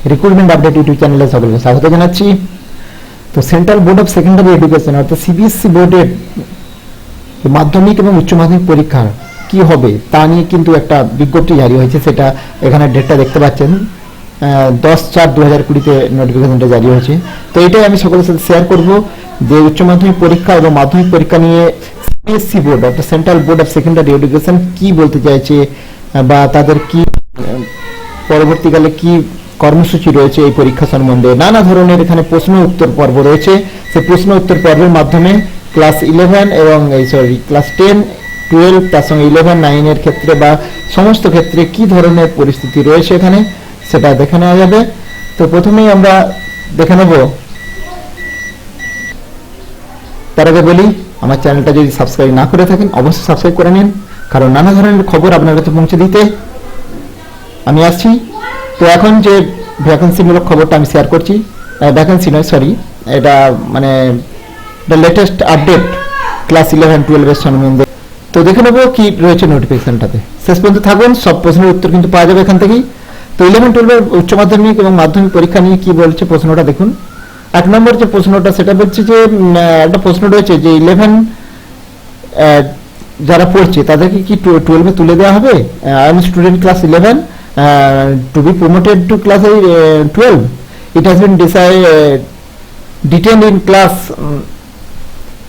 Recruitment update YouTube চ্যানেলে সকলকে স্বাগত জানাচ্ছি। তো central board of secondary education অর্থাৎ সিবিএসসি বোর্ডের মাধ্যমিক এবং উচ্চ মাধ্যমিক পরীক্ষা কি হবে তা নিয়ে কিন্তু একটা বিজ্ঞপ্তি জারি হয়েছে। সেটা এখানে ডেটটা দেখতে পাচ্ছেন, 10/4/2020-তে নোটিফিকেশনটা জারি হয়েছে। তো এটাই আমি সকলের সাথে শেয়ার করব যে উচ্চ মাধ্যমিক পরীক্ষা এবং মাধ্যমিক পরীক্ষা নিয়ে সিবিএসসি বোর্ড অর্থাৎ central board of secondary education কি বলতে চাইছে বা তাদের কি পরবর্তীকালে কি কর্মসূচি রয়েছে এই পরীক্ষা সম্বন্ধে। নানা ধরনের এখানে প্রশ্ন উত্তর পর্ব রয়েছে। সেই প্রশ্ন উত্তর পর্বের মাধ্যমে ক্লাস 11 এবং ক্লাস 10, 12 তার সঙ্গে 11, 9 এর ক্ষেত্রে বা সমস্ত ক্ষেত্রে কি ধরনের পরিস্থিতি রয়েছে এখানে সেটা দেখে নেওয়া যাবে। তো প্রথমেই আমরা দেখে নেব। তার আগে বলি, আমার চ্যানেলটা যদি সাবস্ক্রাইব না করে থাকেন অবশ্যই সাবস্ক্রাইব করে নিন, কারণ নানা ধরনের খবর আপনার কাছে পৌঁছে দিতে আমি আসছি। তো এখন যে ভ্যাকেন্সিমূলক খবরটা আমি শেয়ার করছি, ভ্যাকেন্সি নয় সরি, এটা মানে লেটেস্ট আপডেট ক্লাস 11-12 এর সম্বন্ধে। তো দেখে নেবো কি রয়েছে নোটিফিকেশনটাতে। শেষ পর্যন্ত থাকুন, সব প্রশ্নের উত্তর কিন্তু পাওয়া যাবে এখান থেকেই। তো 11-12 উচ্চ মাধ্যমিক এবং মাধ্যমিক পরীক্ষা নিয়ে কি বলছে প্রশ্নটা দেখুন। 1 নম্বর যে প্রশ্নটা সেটা বলছে যে একটা প্রশ্ন রয়েছে যে 11 যারা পড়ছে তাদেরকে কি 12-এ তুলে দেওয়া হবে। I am student class 11 to be promoted to class 12. It has been detained in class.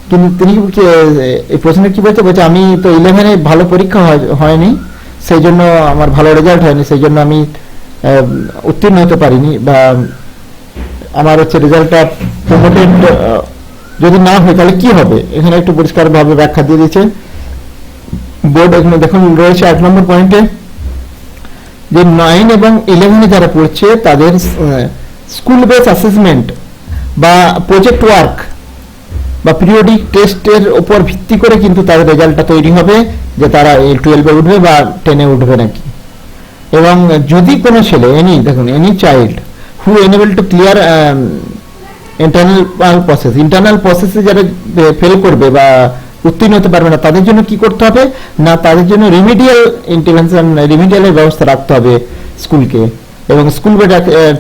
কিন্তু তিনি এই প্রশ্নে কি বলছে, আমি তো 11-এ ভালো পরীক্ষা হয়নি, সেই জন্য আমার ভালো রেজাল্ট হয়নি, সেই জন্য আমি উত্তীর্ণ হতে পারিনি, বা আমার রেজাল্টটা প্রমোটেড যদি না হয় তাহলে কি হবে। এখানে একটু পরিষ্কারভাবে ব্যাখ্যা দিয়ে দিয়েছে বোর্ড। এখানে দেখুন রয়েছে 8 নম্বর পয়েন্টে যে 9 এবং 11-এ যারা পড়ছে তাদের স্কুল বেস অ্যাসেসমেন্ট বা প্রজেক্ট ওয়ার্ক বা পিরিয়ডিক টেস্টের উপর ভিত্তি করে কিন্তু তাদের রেজাল্টটা তৈরি হবে যে তারা 12-এ উঠবে বা 10-এ উঠবে নাকি। এবং যদি কোনো ছেলে any child who enable to clear internal প্রসেসে যারা ফেল করবে বা উত্তীর্ণ হতে পারবে না, তাদের জন্য কি করতে হবে না, তাদের জন্য রিমিডিয়াল ইন্টারভেনশন, রিমিডিয়ালের ব্যবস্থা রাখতে হবে স্কুলকে, এবং স্কুল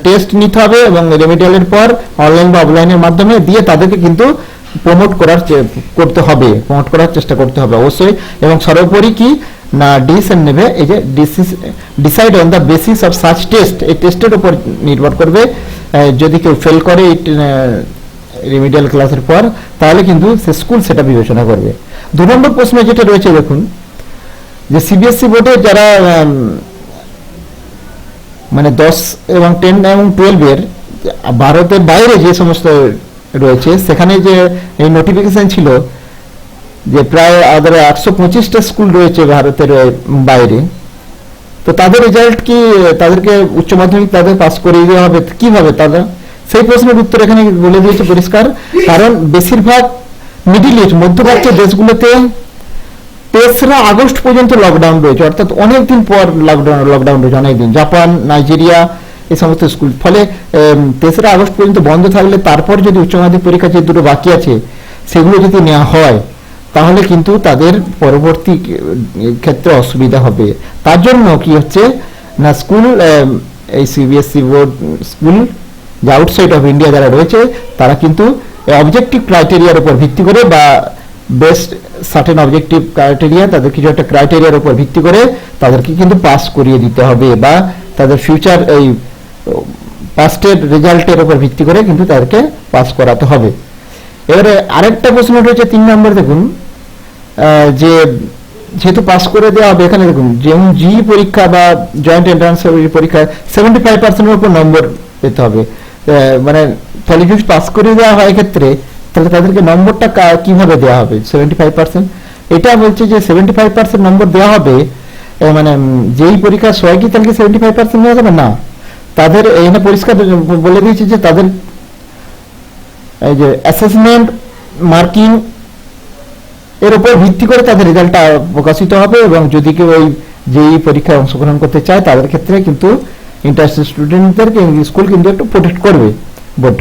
টেস্ট নিতে হবে এবং রিমিডিয়ালের পর অনলাইন বা অফলাইনের মাধ্যমে দিয়ে তাদেরকে কিন্তু প্রমোট করার চেষ্টা করতে হবে অবশ্যই। এবং সর্বোপরি কি না ডিসিশন নেবে, এই যে decide on the basis of such test, এই টেস্টের উপর নির্ভর করবে। যদি কেউ ফেল করে রিমিডিয়াল ক্লাসের পর, তাহলে কিন্তু সে স্কুল সেটা বিবেচনা করবে। 2 নম্বর প্রশ্ন যেটা রয়েছে দেখুন, যে সিবিএসসি বোর্ডে যারা মানে 10 এবং 10 এবং 12-এর ভারতের বাইরে যে সমস্ত রয়েছে, সেখানে যে এই নোটিফিকেশন ছিল যে প্রায় 825টা স্কুল রয়েছে ভারতের বাইরে। তো তাদের রেজাল্ট কি, তাদেরকে উচ্চ মাধ্যমিক তাদের পাস করিয়ে দেওয়া হবে কিভাবে তারা, সেই প্রশ্নের উত্তর এখানে বলে দিয়েছে পরিষ্কার। কারণ বেশিরভাগ মিডিল ইস্ট মধ্যপ্রাচ্যের দেশগুলোতে 3রা আগস্ট পর্যন্ত লকডাউন রয়েছে, অর্থাৎ অনেকদিন পর লকডাউন রয়েছে, অনেকদিন। জাপান, নাইজেরিয়া এই সমস্ত স্কুল, ফলে 3রা আগস্ট পর্যন্ত বন্ধ থাকলে তারপর যদি উচ্চ মাধ্যমিক পরীক্ষা যে দুটো বাকি আছে সেগুলো যদি নেওয়া হয় তাহলে কিন্তু তাদের পরবর্তী ক্ষেত্রে অসুবিধা হবে। তার জন্য কি হচ্ছে না, স্কুল এই সিবিএসসি বোর্ড স্কুল যে আউটসাইড অফ ইন্ডিয়া যারা রয়েছে তারা কিন্তু অবজেক্টিভ ক্রাইটেরিয়ার উপর ভিত্তি করে বা বেস্ট সার্টেন অবজেক্টিভ ক্রাইটেরিয়া, তাদের কিছু একটা ক্রাইটেরিয়ার উপর ভিত্তি করে তাদেরকে কিন্তু পাস করিয়ে দিতে হবে, বা তাদের ফিউচার এই পাস্টের রেজাল্টের উপর ভিত্তি করে কিন্তু তাদেরকে পাস করাতে হবে। এবারে আরেকটা প্রশ্ন রয়েছে 3 নম্বর দেখুন, যে যেহেতু পাস করে দেওয়া হবে, এখানে দেখুন যেমন জি পরীক্ষা বা জয়েন্ট এন্ট্রান্স পরীক্ষায় 75%-এর উপর নম্বর পেতে হবে। মানে তাহলে যদি পাস করে দেওয়া হয় ক্ষেত্রে, তাহলে তাদেরকে নম্বরটা কিভাবে দেওয়া হবে 75%। এটা বলছে যে 75% নম্বর দেওয়া হবে, মানে যেই পরীক্ষা সবাই কি তাদেরকে 75% দেওয়া যাবে না। তাদের এখানে পরিষ্কার বলে দিয়েছে যে তাদের এই যে অ্যাসেসমেন্ট মার্কিং এর উপর ভিত্তি করে তাদের রেজাল্টটা প্রকাশিত হবে, এবং যদি কেউ ওই যেই পরীক্ষায় অংশগ্রহণ করতে চায় তাদের ক্ষেত্রে কিন্তু ইন্টারেস্টেড স্টুডেন্টদেরকে স্কুল কিন্তু একটু প্রোটেক্ট করবে বোর্ড।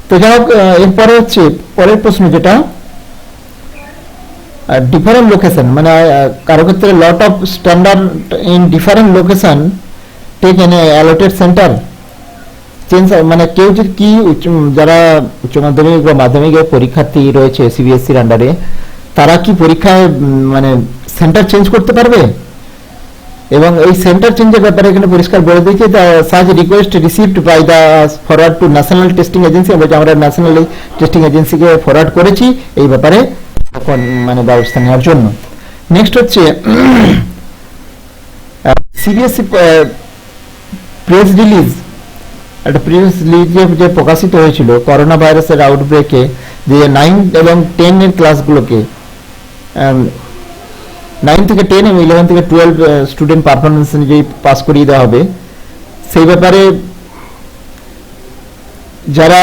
তো যাই হোক, এরপরে হচ্ছে পরের প্রশ্ন যেটা ডিফারেন্ট লোকেশন, মানে কারো ক্ষেত্রে lot of standard in different location take an allotted center change মানে কেউ যদি কি যারা উচ্চ মাধ্যমিক বা মাধ্যমিকের পরীক্ষার্থী রয়েছে সিবিএসসির আন্ডারে, তারা কি পরীক্ষায় মানে সেন্টার চেঞ্জ করতে পারবে? এবং এই সেন্টার চেঞ্জের ব্যাপারে এখানে পরিষ্কার বলে দিয়েছে, such request received by the forward to national testing agency, আমরা ন্যাশনাল টেস্টিং এজেন্সিকে ফরওয়ার্ড করেছি এই ব্যাপারে মানে ব্যবস্থা নেওয়ার জন্য। নেক্সট হচ্ছে সিবিএসসি প্রেস রিলিজ, একটা প্রেস রিলিজে যে প্রকাশিত হয়েছিল করোনা ভাইরাসের আউটব্রেকে, যে 9 এবং 10 এর ক্লাসগুলোকে 9 থেকে 10 এবং 11 থেকে 12 স্টুডেন্ট পারফরমেন্স অনুযায়ী পাস করিয়ে দেওয়া হবে। সেই ব্যাপারে যারা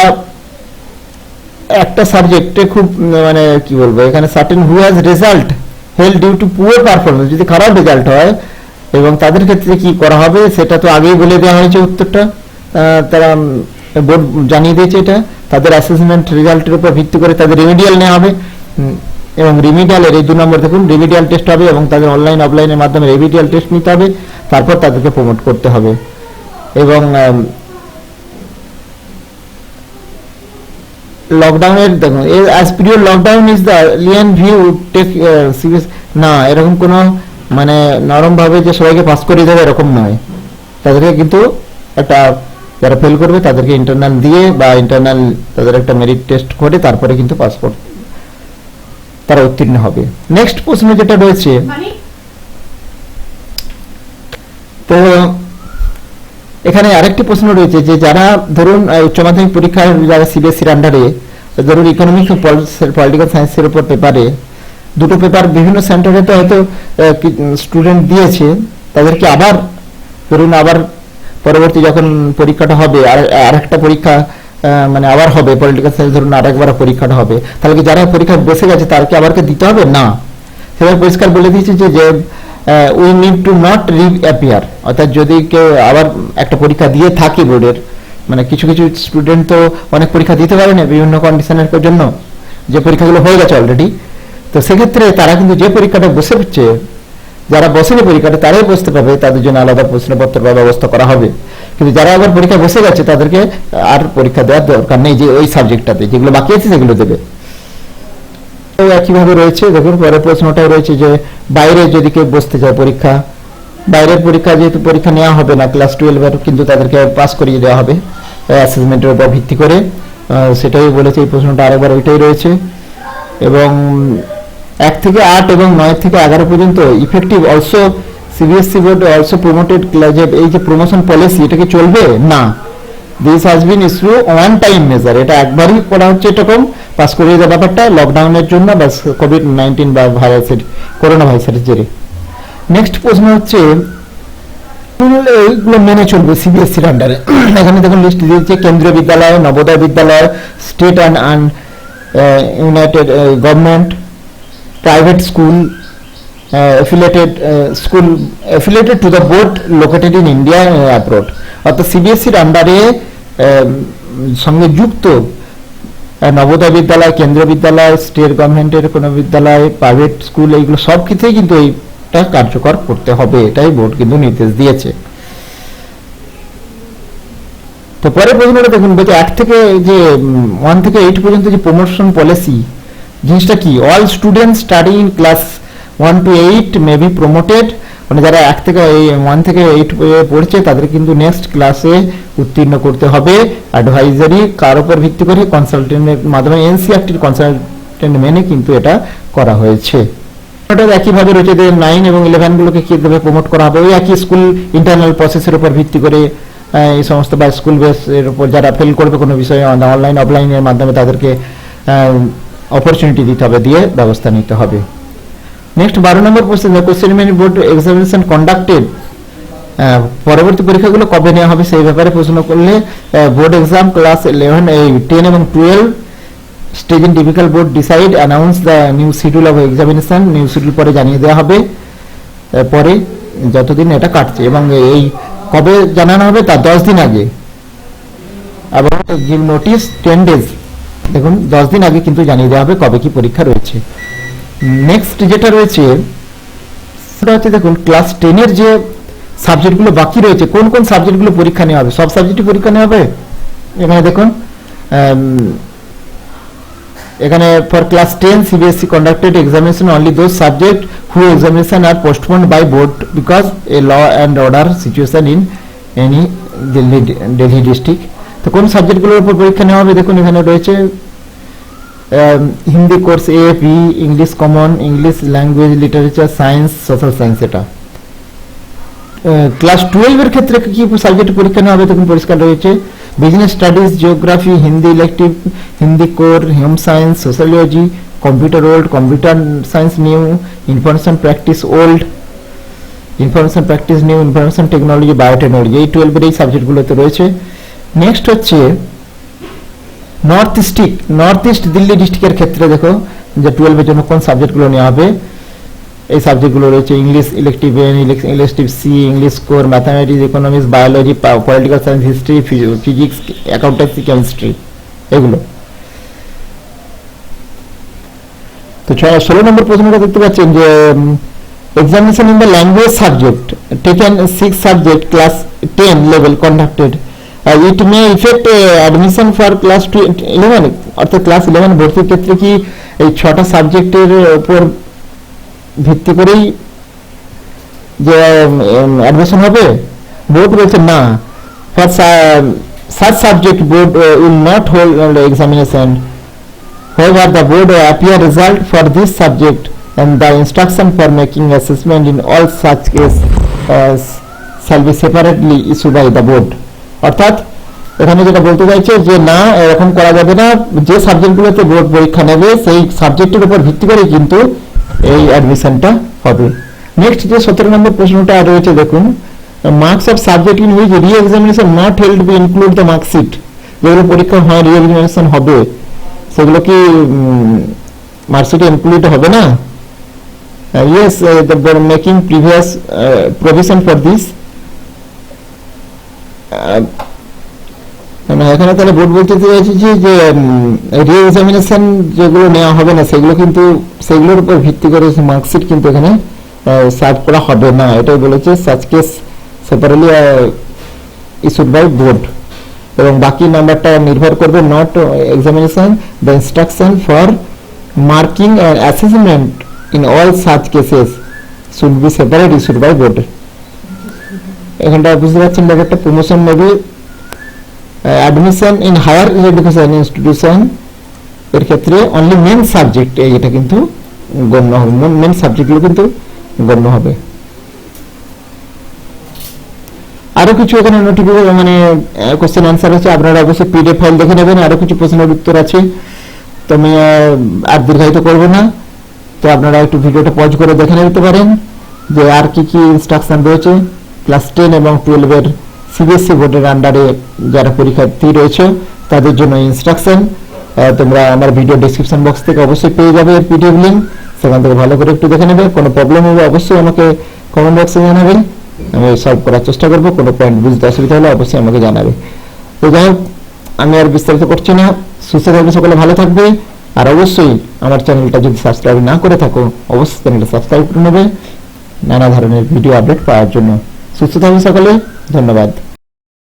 একটা সাবজেক্টে খুব মানে কি বলবো, এখানে certain who has result held due to poor performance, যদি খারাপ রেজাল্ট হয় এবং তাদের ক্ষেত্রে কি করা হবে সেটা তো আগেই বলে দেওয়া হয়েছে উত্তরটা, তারা বোর্ড জানিয়ে দিয়েছে এটা, তাদের অ্যাসেসমেন্ট রেজাল্টের উপর ভিত্তি করে তাদের রেমিডিয়াল নেওয়া হবে, এবং রেমিডিয়ালের এই 2 নম্বর দেখুন রেমিডিয়াল টেস্ট হবে এবং তাদের অনলাইন অফলাইনের মাধ্যমে রেমিডিয়াল টেস্ট নিতে হবে, তারপর তাদেরকে প্রমোট করতে হবে। এবং লকডাউনের দেখুন as period lockdown is the lenient view take serious, না এরকম কোনো মানে নরম ভাবে যে সবাইকে পাস করে দেবে এরকম নয়, তাদেরকে কিন্তু একটা যারা ফেল করবে তাদেরকে ইন্টারনাল দিয়ে বা ইন্টারনাল তাদের একটা মেরিট টেস্ট করে তারপরে কিন্তু পাসপোর্ট তারা উত্তীর্ণ হবে। নেক্সট প্রশ্ন যেটা রয়েছে, তো এখানে আরেকটি প্রশ্ন রয়েছে যে যারা ধরুন উচ্চ মাধ্যমিক পরীক্ষায় যারা সিবিএসসির আন্ডারে ধরুন ইকোনমিক্স ও পলিটিক্যাল সায়েন্সের উপর পেপারে দুটো পেপার বিভিন্ন সেন্টারে তো হয়তো স্টুডেন্ট দিয়েছে, তাদেরকে আবার ধরুন আবার পরবর্তী যখন পরীক্ষাটা হবে আর একটা পরীক্ষা মানে আবার হবে পলিটিক্যাল সায়েন্স ধরুন আরেকবার পরীক্ষাটা হবে, তাহলে কি যারা পরীক্ষা বসে গেছে তাদেরকে আবার দিতে হবে না? সেভাবে পরিষ্কার বলে দিয়েছে যে উই নিড টু নট রিঅ্যাপিয়ার, অর্থাৎ যদি কেউ আবার একটা পরীক্ষা দিয়ে থাকে বোর্ডের, মানে কিছু কিছু স্টুডেন্ট তো অনেক পরীক্ষা দিতে পারে না বিভিন্ন কন্ডিশনের জন্য, যে পরীক্ষাগুলো হয়ে গেছে অলরেডি, তো সেক্ষেত্রে তারা কিন্তু যে পরীক্ষাটা বসে হচ্ছে, যারা বসেনি পরীক্ষাটা তারাই বসতে পারবে, তাদের জন্য আলাদা প্রশ্নপত্র বা ব্যবস্থা করা হবে। কিন্তু যারা আবার পরীক্ষা বসে গেছে তাদেরকে আর পরীক্ষা দেওয়ার দরকার নেই, যে ওই সাবজেক্টটাতে যেগুলো বাকি আছে সেগুলো দেবে। তো একইভাবে রয়েছে দেখুন পরের প্রশ্নটাও রয়েছে যে বাইরে যদি কেউ বসতে চায় পরীক্ষা, বাইরের পরীক্ষা যেহেতু পরীক্ষা নেওয়া হবে না ক্লাস 12 কিন্তু তাদেরকে পাস করিয়ে দেওয়া হবে অ্যাসেসমেন্টের উপর ভিত্তি করে, সেটাই বলেছে এই প্রশ্নটা আরেকবার ওইটাই রয়েছে। এবং 1 থেকে 8 এবং 9 থেকে 11 পর্যন্ত effective also CBSE board also promoted এই যে প্রমোশন পলিসি এটা কি চলবে না, this has been issue one time measure, এটা একবারই করা হচ্ছে এরকম পাস করিয়ে দেওয়ার ব্যাপারটা লকডাউনের জন্য বা কোভিড-19 বা ভাইরাসের করোনা ভাইরাসের জেরে। নেক্সট প্রশ্ন হচ্ছে এইগুলো মেনে চলবে সিবিএসসির আন্ডারে, এখানে দেখুন লিস্ট দিয়েছে কেন্দ্রীয় বিদ্যালয়, নবোদয় বিদ্যালয়, state and United government, private school, affiliated to the board located in India and abroad, অর্থাৎ সিবিএসসির আন্ডারে সঙ্গে যুক্ত নবোদয় বিদ্যালয়, কেন্দ্রীয় বিদ্যালয়, স্টেট গভর্নমেন্টের কোনো বিদ্যালয়, প্রাইভেট স্কুল, এইগুলো সব ক্ষেত্রেই কিন্তু এইটা কার্যকর করতে হবে, এটাই বোর্ড কিন্তু নির্দেশ দিয়েছে। তো পরের প্রশ্নটা দেখুন বলছে 1 থেকে 8 পর্যন্ত যে প্রমোশন পলিসি জিনিসটা কি, all students study in class 1 to 8 may be promoted, মানে যারা 1 থেকে 8 পড়ছে তাদের কিন্তু নেক্সট ক্লাসে উত্তীর্ণ করতে হবে, অ্যাডভাইজারি কার উপর ভিত্তি করে কনসালটেন্টের মাধ্যমে এনসিআরটির কনসালটেন্ট মেনে কিন্তু এটা করা হয়েছে। এটা একইভাবে রয়েছে যে 9 এবং 11 গুলোকে কিভাবে প্রমোট করা হবে, ওই একই স্কুল ইন্টারনাল প্রসেসের উপর ভিত্তি করে এই সমস্ত বা স্কুল বেসের উপর যারা ফেল করবে কোনো বিষয়ে অনলাইন অফলাইনের মাধ্যমে তাদেরকে অপরচুনিটি দিতে হবে, দিয়ে ব্যবস্থা নিতে হবে। নেক্সট 12 নম্বর প্রশ্ন, প্রিলিমিনারি বোর্ড এক্সামিনেশন কন্ডাক্টেড, পরবর্তী পরীক্ষাগুলো কবে নেওয়া হবে সেই ব্যাপারে প্রশ্ন করলে বোর্ড এক্সাম ক্লাস 11, 10 এবং 12 stage in typical board decide announce the new schedule of examination, new schedule পরে জানিয়ে দেওয়া হবে, পরে যতদিন এটা কাটছে, এবং এই কবে জানানো হবে তার 10 দিন আগে, এবং নোটিস 10 ডেজ, দেখুন 10 দিন আগে কিন্তু জানিয়ে দেওয়া হবে কবে কি পরীক্ষা রয়েছে। নেক্সট যেটা রয়েছে সেটা হচ্ছে দেখুন ক্লাস 10 এর যে সাবজেক্টগুলো বাকি রয়েছে, কোন কোন সাবজেক্টগুলো পরীক্ষা নেওয়া হবে, সব সাবজেক্টই পরীক্ষা নেওয়া হবে এখানে দেখুন এখানে for class 10 CBSE conducted examination only those subject who examination are postponed by board because a law and order situation in any Delhi district. তো কোন সাবজেক্টগুলোর উপর পরীক্ষা নেওয়া হবে দেখুন এখানে রয়েছে Hindi course A B, English common, English language, literature, science, social science. এটা ক্লাস 12 এর ক্ষেত্রে কি সাবজেক্ট পরীক্ষা নেওয়া হবে দেখুন পরিষ্কার রয়েছে business studies, geography, Hindi elective, Hindi core, home science, sociology, computer old, computer science new, information practice old, information practice new, information technology, biotechnology, এই 12 এর এই সাবজেক্টগুলোতে রয়েছে। নেক্সট হচ্ছে নর্থ ইস্ট দিল্লি ডিস্ট্রিক্টের ক্ষেত্রে দেখো যে 12 এর জন্য কোন সাবজেক্টগুলো নেওয়া হবে। এই সাবজেক্টগুলো রয়েছে English elective N, elective C, English core, mathematics, economics, biology, political science, history, physics, accountancy, chemistry এগুলো। তো 16 নম্বর প্রশ্নটা দেখতে পাচ্ছেন যে examination in the language subject taken 6 subject class 10 level conducted it may effect admission for class 11 অর্থাৎ class 11 ভর্তির ক্ষেত্রে কি এই 6টা সাবজেক্টের উপর ভিত্তি করেই যে অ্যাডমিশন হবে? বোর্ড বলছে না, for such subject board will not hold examination. However, the board appear result for this subject and the instruction for making assessment in all such case shall be separately issued by the board. অর্থাৎ এখানে যেটা বলতে চাইছে যে না এরকম করা যাবে না, যে সাবজেক্টগুলোতে বোর্ড পরীক্ষা নেবে সেই সাবজেক্টের উপর ভিত্তি করে কিন্তু এই অ্যাডমিশনটা হবে। নেক্সট যে 17 নম্বর প্রশ্নটা রয়েছে দেখুন marks of subject in which re examination not held be include the marksheet. যেগুলো পরীক্ষা হয় রি এক্সামিনেশন হবে সেগুলো কি মার্কশিটে ইনক্লুড হবে না? Yes, the making previous provision for this. এখানে তাহলে বোর্ড বলতে চাইছে যে রি এক্সামিনেশন যেগুলো নেওয়া হবে না সেগুলো কিন্তু সেগুলোর উপর ভিত্তি করে মার্কশিট কিন্তু এখানে সার্ভ করা হবে না, এটাই বলেছে such case separately issued by board. এবং বাকি নাম্বারটা নির্ভর করবে not examination the instruction for marking and assessment in all such cases should be separate issued by board. এখানটা বুঝতে পারছেন ব্যাপারটা প্রমোশন নেবে admission in higher education institution এর ক্ষেত্রে অনলি মেন সাবজেক্ট এটা কিন্তু গণ্য হবে, মেন সাবজেক্টগুলো কিন্তু গণ্য হবে। আরো কিছু এখানে নোটিফিকেশন মানে কোশ্চেন আনসার আছে, আপনারা অবশ্যই পিডিএফ ফাইল দেখে নেবেন। আরো কিছু প্রশ্নের উত্তর আছে, তো আমি আর দীর্ঘায়িত করবো না, তো আপনারা একটু ভিডিওটা পজ করে দেখে নিতে পারেন যে আর কি কি ইনস্ট্রাকশন রয়েছে ক্লাস 10 এবং 12 এর সিবিএসই বোর্ডের আন্ডারে যারা পরীক্ষার্থী রয়েছে তাদের জন্য ইনস্ট্রাকশন তোমরা আমার ভিডিও ডেসক্রিপশন বক্স থেকে অবশ্যই পেয়ে যাবে এর পিডিএফ লিংক, সেখান থেকে ভালো করে একটু দেখে নেবে। কোনো প্রবলেম হলে অবশ্যই আমাকে কমেন্ট বক্সে জানাবেন, আমি সলভ করার চেষ্টা করবো। কোনো পয়েন্ট বুঝতে অসুবিধা হলে অবশ্যই আমাকে জানাবে। তো যাই হোক আমি আর বিস্তারিত করছি না, সুস্থ থাকবে, সকলে ভালো থাকবে। আর অবশ্যই আমার চ্যানেলটা যদি সাবস্ক্রাইব না করে থাকো অবশ্যই চ্যানেলটা সাবস্ক্রাইব করে নেবে নানা ধরনের ভিডিও আপডেট পাওয়ার জন্য। সুস্থ থাকবে সকলে, ধন্যবাদ।